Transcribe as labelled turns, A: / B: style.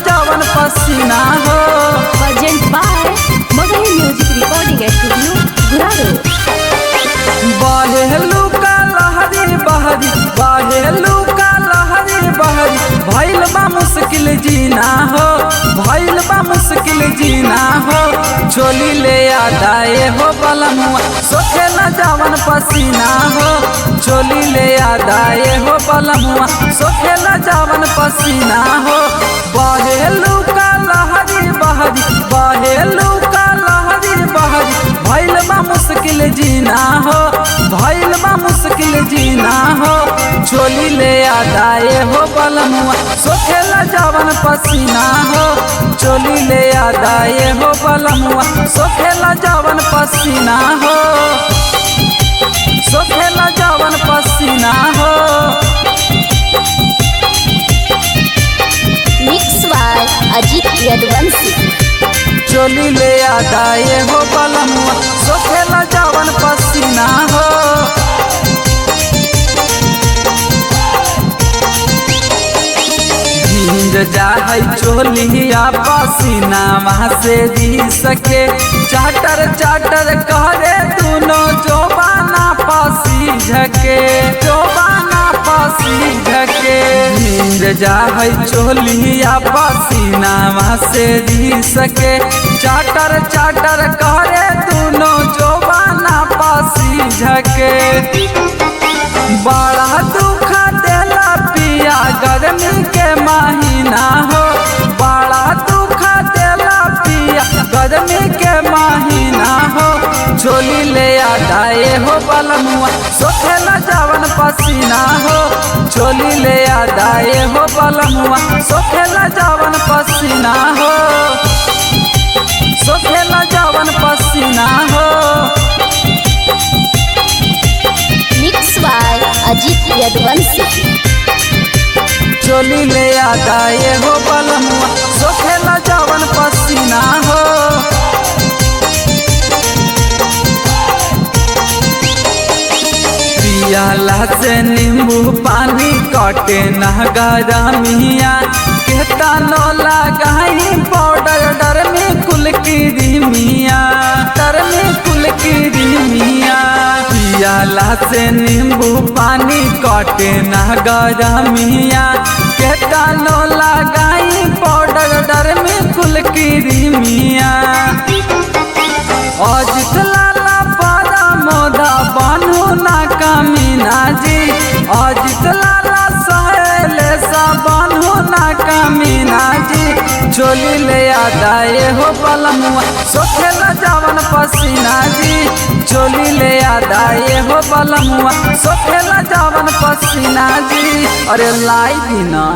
A: जवन पसीना हो।
B: Present by Magahi music recording studio Guraro.
A: बहेलू का लहरी बहरी बहेलू का लहरी बहरी भइल बा मुश्किल जीना हो, भइल बा मुश्किल जीना हो। चोली ले आदाए हो बलमुआ सोखेला जवन पसीना हो। चोली ले आदाए हो बलमुआ सोखेला जवन पसीना हो। बहेलू का लहरी बहरी बहेलू का लहरी बहरी भइल बा मुश्किल जीना हो, भइल बा मुश्किल जीना हो। चोली ले आदाए हो बलमुआ सोखेला जवन पसीना हो। चोली ले आदाए हो बलमुआ सोखेला जवन पसीना हो, सोखेला जवन पसीना हो।
B: Mix by Ajit Yaduvanshi.
A: चोली ले आदाए हो बलमुआ सोखेला जवन पसीना हो। भींज जाए चोलिया पसीना वहाँ से दी सके। चाटर चाटर करे दोनों जोबाना पसी झके, जोबाना पसी झके। भींज जाए चोलिया पसीना वहाँ से दी सके। चाटर चाटर करे दोनों जोबाना पसी झके। बड़ा दुख देला पिया गर्मी के महीना हो। बड़ा दुख देला पिया गर्मी के महीना हो। चोली ले आदाए हो बलमुआ सोखेला जवन पसीना हो। चोली ले आदाए हो बलमुआ सोखेला जवन पसीना हो, सोखेला जवन पसीना हो।
B: Mix by Ajit Yaduvanshi.
A: चोली ले आदाए हो बलमुआ सोखेला जवन पसीना हो। पियाला से नींबू पानी कटे ना गरमिया। कहता नो लगाई पाउडर डर में कुल की रिमिया, डर में कुल की रिमिया। पियाला से नींबू पानी कटे ना गरमिया। कहता नो लगाई पाउडर डर में कुल की रिमिया। अजित लाला पारा मोदा बानू ना कमीना जी। अजित लाला सहेले सा बानू ना कमीना जी। चोली ले आदाए हो बलमुआ सोखेला जवन पसीना जी। चोली ले आदाए हो बलमुआ सोखेला जवन पसीना जी। अरे लाई भी ना।